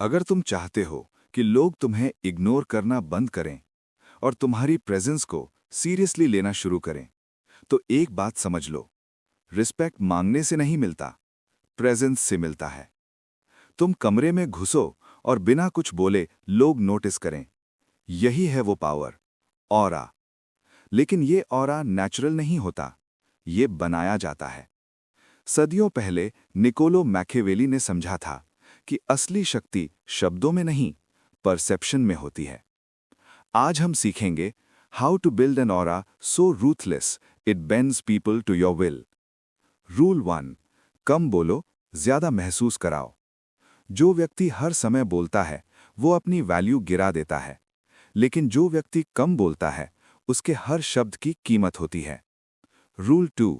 अगर तुम चाहते हो कि लोग तुम्हें इग्नोर करना बंद करें और तुम्हारी प्रेजेंस को सीरियसली लेना शुरू करें, तो एक बात समझ लो, रिस्पेक्ट मांगने से नहीं मिलता, प्रेजेंस से मिलता है। तुम कमरे में घुसो और बिना कुछ बोले लोग नोटिस करें। यही है वो पावर, ऑरा। लेकिन ये ऑरा नेचुरल नहीं होता, ये बनाया जाता है। सदियों पहले निकोलो मैकियावेली ने समझा था कि असली शक्ति शब्दों में नहीं, परसेप्शन में होती है। आज हम सीखेंगे how to build an aura so ruthless it bends people to your will. Rule 1, कम बोलो, ज्यादा महसूस कराओ। जो व्यक्ति हर समय बोलता है वो अपनी वैल्यू गिरा देता है, लेकिन जो व्यक्ति कम बोलता है उसके हर शब्द की कीमत होती है। Rule 2,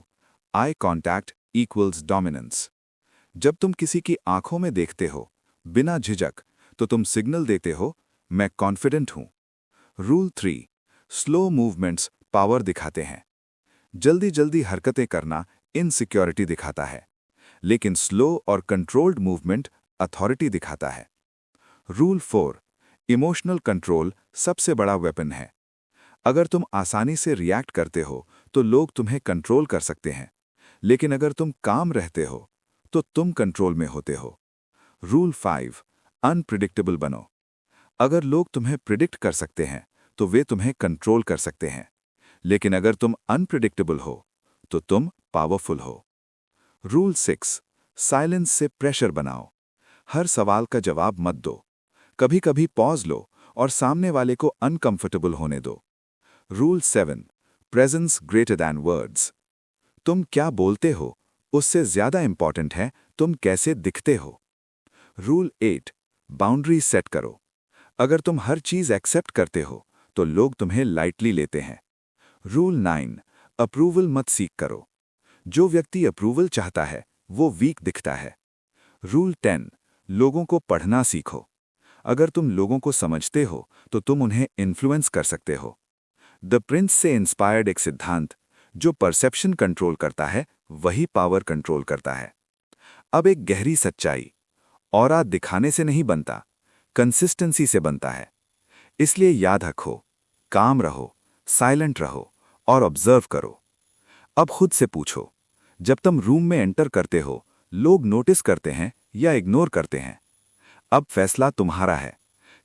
eye contact equals dominance. जब तुम किसी की आंखों में देखते हो बिना झिझक, तो तुम सिग्नल देते हो मैं कॉन्फिडेंट हूं। रूल 3, स्लो मूवमेंट्स पावर दिखाते हैं। जल्दी जल्दी हरकतें करना इनसिक्योरिटी दिखाता है, लेकिन स्लो और कंट्रोल्ड मूवमेंट अथॉरिटी दिखाता है। रूल 4, इमोशनल कंट्रोल सबसे बड़ा वेपन है। अगर तुम आसानी से रिएक्ट करते हो तो लोग तुम्हें कंट्रोल कर सकते हैं, लेकिन अगर तुम काम रहते हो तो तुम कंट्रोल में होते हो। रूल 5, अनप्रिडिक्टेबल बनो। अगर लोग तुम्हें प्रिडिक्ट कर सकते हैं तो वे तुम्हें कंट्रोल कर सकते हैं, लेकिन अगर तुम अनप्रिडिक्टेबल हो तो तुम पावरफुल हो। रूल 6, साइलेंस से प्रेशर बनाओ। हर सवाल का जवाब मत दो, कभी कभी पॉज लो और सामने वाले को अनकंफर्टेबल होने दो। Rule 7, presence greater than words. तुम क्या बोलते हो उससे ज्यादा इंपॉर्टेंट है तुम कैसे दिखते हो। रूल 8, बाउंड्री सेट करो। अगर तुम हर चीज एक्सेप्ट करते हो तो लोग तुम्हें लाइटली लेते हैं। रूल 9, अप्रूवल मत सीख करो। जो व्यक्ति अप्रूवल चाहता है वो वीक दिखता है। रूल 10, लोगों को पढ़ना सीखो। अगर तुम लोगों को समझते हो तो तुम उन्हें इन्फ्लुएंस कर सकते हो। द प्रिंस से इंस्पायर्ड एक सिद्धांत, जो परसेप्शन कंट्रोल करता है वही पावर कंट्रोल करता है। अब एक गहरी सच्चाई, ऑरा दिखाने से नहीं बनता, कंसिस्टेंसी से बनता है। इसलिए याद रखो, काम रहो, साइलेंट रहो और ऑब्जर्व करो। अब खुद से पूछो, जब तुम रूम में एंटर करते हो लोग नोटिस करते हैं या इग्नोर करते हैं? अब फैसला तुम्हारा है।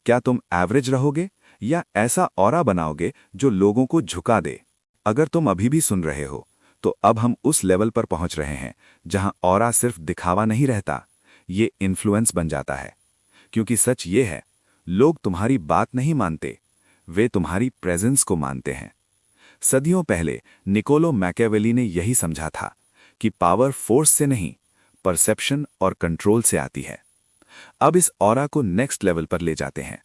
क्या तुम एवरेज रहोगे या ऐसा ऑरा बनाओगे जो लोगों को झुका दे? अगर तुम अभी भी सुन रहे हो तो अब हम उस लेवल पर पहुंच रहे हैं जहां ऑरा सिर्फ दिखावा नहीं रहता, ये इन्फ्लुएंस बन जाता है। क्योंकि सच ये है, लोग तुम्हारी बात नहीं मानते, वे तुम्हारी प्रेजेंस को मानते हैं। सदियों पहले निकोलो मैकियावेली ने यही समझा था कि पावर फोर्स से नहीं, परसेप्शन और कंट्रोल से आती है। अब इस ऑरा को नेक्स्ट लेवल पर ले जाते हैं।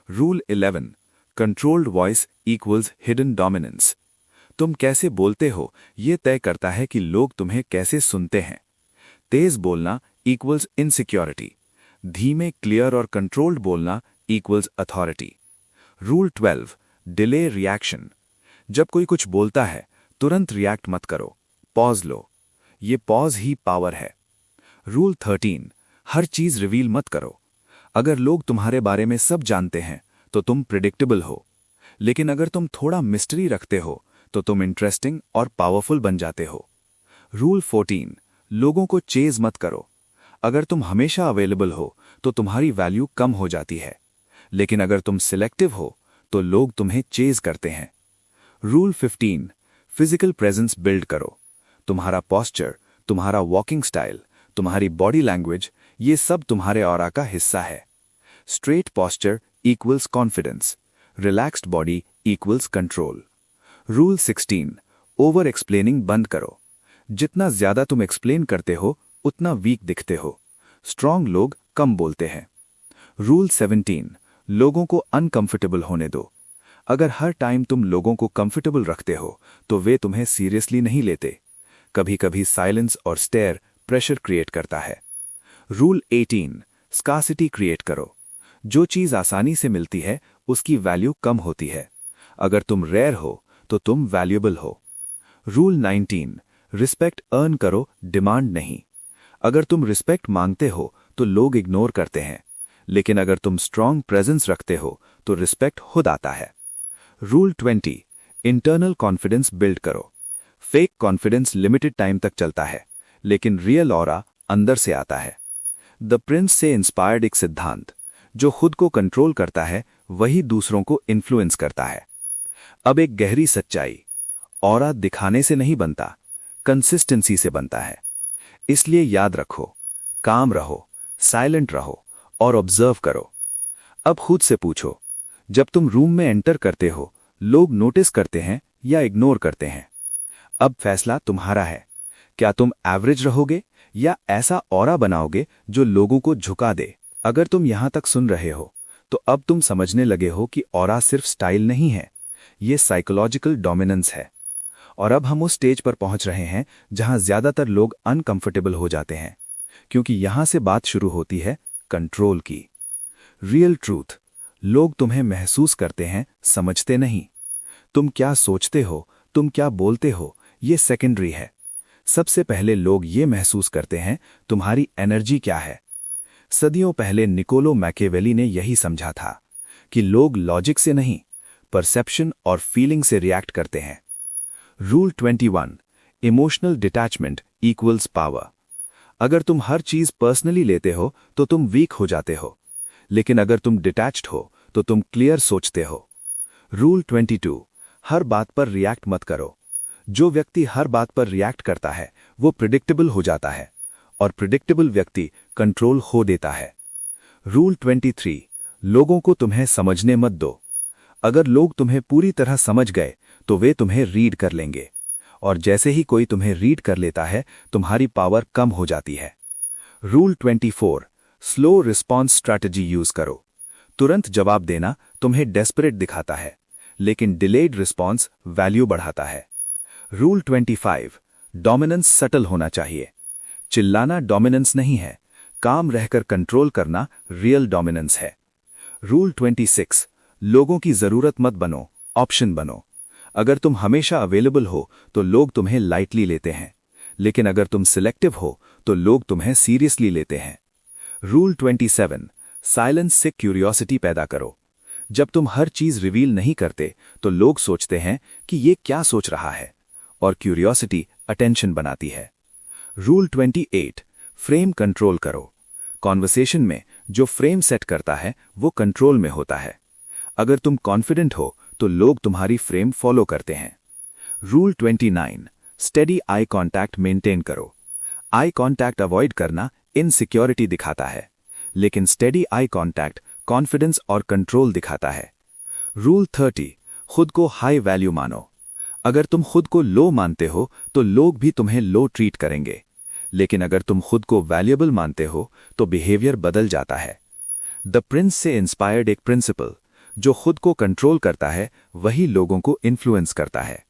Rule 11, controlled voice equals hidden dominance. तुम कैसे बोलते हो यह तय करता है कि लोग तुम्हें कैसे सुनते हैं। तेज बोलना इक्वल्स इनसिक्योरिटी, धीमे क्लियर और कंट्रोल्ड बोलना equals authority. Rule 12, delay reaction. जब कोई कुछ बोलता है तुरंत रिएक्ट मत करो, पॉज लो। ये पॉज ही पावर है। रूल 13, हर चीज रिवील मत करो। अगर लोग तुम्हारे बारे में सब जानते हैं तो तुम प्रिडिक्टेबल हो, लेकिन अगर तुम थोड़ा मिस्ट्री रखते हो तो तुम इंटरेस्टिंग और पावरफुल बन जाते हो। रूल 14, लोगों को चेज मत करो। अगर तुम हमेशा अवेलेबल हो तो तुम्हारी वैल्यू कम हो जाती है, लेकिन अगर तुम सिलेक्टिव हो तो लोग तुम्हें चेज करते हैं। रूल 15, फिजिकल प्रेजेंस बिल्ड करो। तुम्हारा पॉस्चर, तुम्हारा वॉकिंग स्टाइल, तुम्हारी बॉडी लैंग्वेज, ये सब तुम्हारे ऑरा का हिस्सा है। Straight posture equals confidence, relaxed body equals control. Rule 16, over explaining बंद करो। जितना ज्यादा तुम एक्सप्लेन करते हो उतना वीक दिखते हो। स्ट्रांग लोग कम बोलते हैं। रूल 17, लोगों को अनकंफर्टेबल होने दो। अगर हर टाइम तुम लोगों को कंफर्टेबल रखते हो तो वे तुम्हें सीरियसली नहीं लेते। कभी कभी साइलेंस और स्टेयर प्रेशर क्रिएट करता है। रूल 18, स्कार्सिटी क्रिएट करो। जो चीज आसानी से मिलती है उसकी वैल्यू कम होती है। अगर तुम रेयर हो तो तुम वैल्यूएबल हो। रूल 19, रिस्पेक्ट अर्न करो, डिमांड नहीं। अगर तुम रिस्पेक्ट मांगते हो तो लोग इग्नोर करते हैं, लेकिन अगर तुम स्ट्रांग प्रेजेंस रखते हो तो रिस्पेक्ट खुद आता है। रूल 20, इंटरनल कॉन्फिडेंस बिल्ड करो। फेक कॉन्फिडेंस लिमिटेड टाइम तक चलता है, लेकिन रियल ऑरा अंदर से आता है। द प्रिंस से इंस्पायर्ड एक सिद्धांत, जो खुद को कंट्रोल करता है वही दूसरों को इन्फ्लुएंस करता है। अब एक गहरी सच्चाई, ऑरा दिखाने से नहीं बनता, कंसिस्टेंसी से बनता है। इसलिए याद रखो, काम रहो, साइलेंट रहो और ऑब्जर्व करो। अब खुद से पूछो, जब तुम रूम में एंटर करते हो, लोग नोटिस करते हैं या इग्नोर करते हैं? अब फैसला तुम्हारा है। क्या तुम एवरेज रहोगे या ऐसा ऑरा बनाओगे जो लोगों को झुका दे? अगर तुम यहां तक सुन रहे हो तो अब तुम समझने लगे हो कि ऑरा सिर्फ स्टाइल नहीं है, ये साइकोलॉजिकल डोमिनेंस है। और अब हम उस स्टेज पर पहुंच रहे हैं जहां ज्यादातर लोग अनकंफर्टेबल हो जाते हैं, क्योंकि यहां से बात शुरू होती है कंट्रोल की। रियल ट्रूथ, लोग तुम्हें महसूस करते हैं, समझते नहीं। तुम क्या सोचते हो, तुम क्या बोलते हो, ये सेकेंडरी है। सबसे पहले लोग ये महसूस करते हैं तुम्हारी एनर्जी क्या है। सदियों पहले निकोलो मैकियावेली ने यही समझा था कि लोग लॉजिक से नहीं, परसेप्शन और फीलिंग से रिएक्ट करते हैं। Rule 21, emotional detachment equals power. अगर तुम हर चीज पर्सनली लेते हो तो तुम वीक हो जाते हो, लेकिन अगर तुम डिटैच्ड हो तो तुम क्लियर सोचते हो। रूल 22, हर बात पर रिएक्ट मत करो। जो व्यक्ति हर बात पर रिएक्ट करता है वो प्रिडिक्टेबल हो जाता है, और प्रिडिक्टेबल व्यक्ति कंट्रोल खो देता है। रूल 23, लोगों को तुम्हें समझने मत दो। अगर लोग तुम्हें पूरी तरह समझ गए तो वे तुम्हें रीड कर लेंगे, और जैसे ही कोई तुम्हें रीड कर लेता है तुम्हारी पावर कम हो जाती है। Rule 24, slow response strategy use करो। तुरंत जवाब देना तुम्हें डेस्परेट दिखाता है, लेकिन डिलेड रिस्पॉन्स वैल्यू बढ़ाता है। रूल 25, डोमिनेंस सटल होना चाहिए। चिल्लाना डोमिनेंस नहीं है, काम रहकर कंट्रोल करना रियल डोमिनेंस है। रूल 26, लोगों की जरूरत मत बनो, ऑप्शन बनो। अगर तुम हमेशा अवेलेबल हो तो लोग तुम्हें लाइटली लेते हैं, लेकिन अगर तुम सिलेक्टिव हो तो लोग तुम्हें सीरियसली लेते हैं। रूल 27, साइलेंस से क्यूरियोसिटी पैदा करो। जब तुम हर चीज रिवील नहीं करते तो लोग सोचते हैं कि ये क्या सोच रहा है, और क्यूरियोसिटी अटेंशन बनाती है। रूल 28, फ्रेम कंट्रोल करो। कॉन्वर्सेशन में जो फ्रेम सेट करता है वो कंट्रोल में होता है। अगर तुम कॉन्फिडेंट हो तो लोग तुम्हारी फ्रेम फॉलो करते हैं। Rule 29, steady eye contact maintain करो। आई कांटेक्ट अवॉइड करना इनसिक्योरिटी दिखाता है, लेकिन स्टेडी आई कांटेक्ट कॉन्फिडेंस और कंट्रोल दिखाता है। रूल 30, खुद को हाई वैल्यू मानो। अगर तुम खुद को लो मानते हो तो लोग भी तुम्हें लो ट्रीट करेंगे, लेकिन अगर तुम खुद को वैल्यूएबल मानते हो तो बिहेवियर बदल जाता है। द प्रिंस से इंस्पायर्ड एक प्रिंसिपल, जो खुद को कंट्रोल करता है वही लोगों को इन्फ्लुएंस करता है।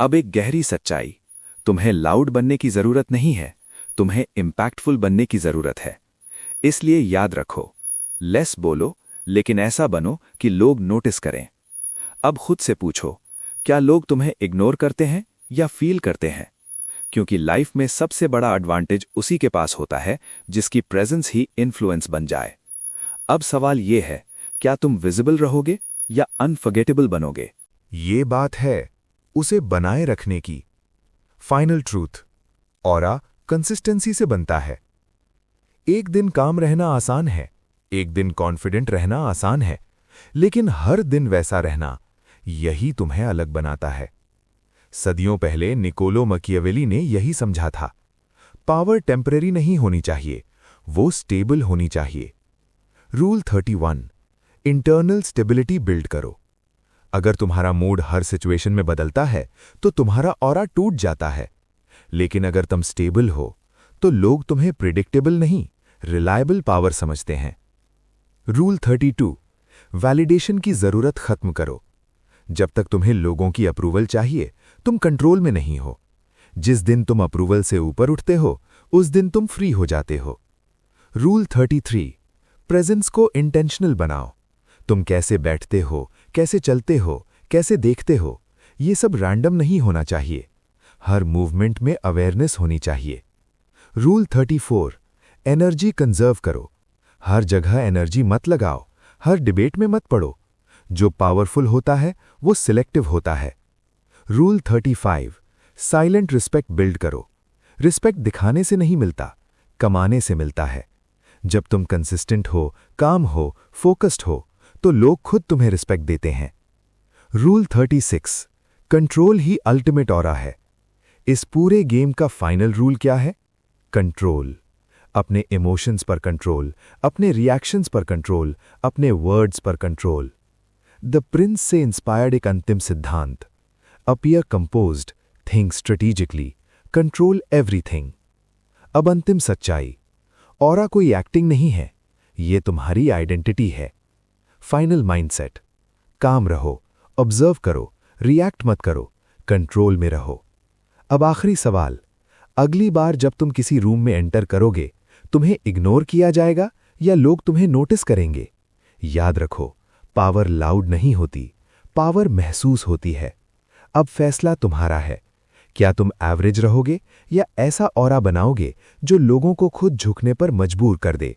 अब एक गहरी सच्चाई, तुम्हें लाउड बनने की जरूरत नहीं है, तुम्हें इंपैक्टफुल बनने की जरूरत है। इसलिए याद रखो, लेस बोलो लेकिन ऐसा बनो कि लोग नोटिस करें। अब खुद से पूछो, क्या लोग तुम्हें इग्नोर करते हैं या फील करते हैं? क्योंकि लाइफ में सबसे बड़ा एडवांटेज उसी के पास होता है जिसकी प्रेजेंस ही इन्फ्लुएंस बन जाए। अब सवाल यह है, क्या तुम विजिबल रहोगे या अनफॉरगेटेबल बनोगे? ये बात है उसे बनाए रखने की। फाइनल ट्रूथ, ऑरा कंसिस्टेंसी से बनता है। एक दिन काम रहना आसान है, एक दिन कॉन्फिडेंट रहना आसान है, लेकिन हर दिन वैसा रहना, यही तुम्हें अलग बनाता है। सदियों पहले निकोलो मैकियावेली ने यही समझा था। पावर टेम्परेरी नहीं होनी चाहिए, वो स्टेबल होनी चाहिए। रूल 31, इंटरनल स्टेबिलिटी बिल्ड करो। अगर तुम्हारा मूड हर सिचुएशन में बदलता है तो तुम्हारा ऑरा टूट जाता है, लेकिन अगर तुम स्टेबल हो तो लोग तुम्हें प्रिडिक्टेबल नहीं, रिलायबल पावर समझते हैं। रूल 32, वैलिडेशन की जरूरत खत्म करो। जब तक तुम्हें लोगों की अप्रूवल चाहिए तुम कंट्रोल में नहीं हो। जिस दिन तुम अप्रूवल से ऊपर उठते हो उस दिन तुम फ्री हो जाते हो। रूल 33, प्रेजेंस को इंटेंशनल बनाओ। तुम कैसे बैठते हो, कैसे चलते हो, कैसे देखते हो, ये सब रैंडम नहीं होना चाहिए। हर मूवमेंट में अवेयरनेस होनी चाहिए। रूल 34, एनर्जी कंजर्व करो। हर जगह एनर्जी मत लगाओ, हर डिबेट में मत पड़ो। जो पावरफुल होता है वो सिलेक्टिव होता है। रूल 35, साइलेंट रिस्पेक्ट बिल्ड करो। रिस्पेक्ट दिखाने से नहीं मिलता, कमाने से मिलता है। जब तुम कंसिस्टेंट हो, काम हो, फोकस्ड हो, तो लोग खुद तुम्हें रिस्पेक्ट देते हैं। रूल 36, कंट्रोल ही अल्टीमेट ऑरा है। इस पूरे गेम का फाइनल रूल क्या है? कंट्रोल। अपने इमोशंस पर कंट्रोल, अपने रिएक्शंस पर कंट्रोल, अपने वर्ड्स पर कंट्रोल। द प्रिंस से इंस्पायर्ड एक अंतिम सिद्धांत, appear composed, think strategically, control everything. अब अंतिम सच्चाई, ऑरा कोई एक्टिंग नहीं है, ये तुम्हारी आइडेंटिटी है। फाइनल माइंडसेट, काम रहो, ऑब्जर्व करो, रिएक्ट मत करो, कंट्रोल में रहो। अब आखिरी सवाल, अगली बार जब तुम किसी रूम में एंटर करोगे, तुम्हें इग्नोर किया जाएगा या लोग तुम्हें नोटिस करेंगे? याद रखो, पावर लाउड नहीं होती, पावर महसूस होती है। अब फैसला तुम्हारा है। क्या तुम एवरेज रहोगे या ऐसा ऑरा बनाओगे जो लोगों को खुद झुकने पर मजबूर कर दे?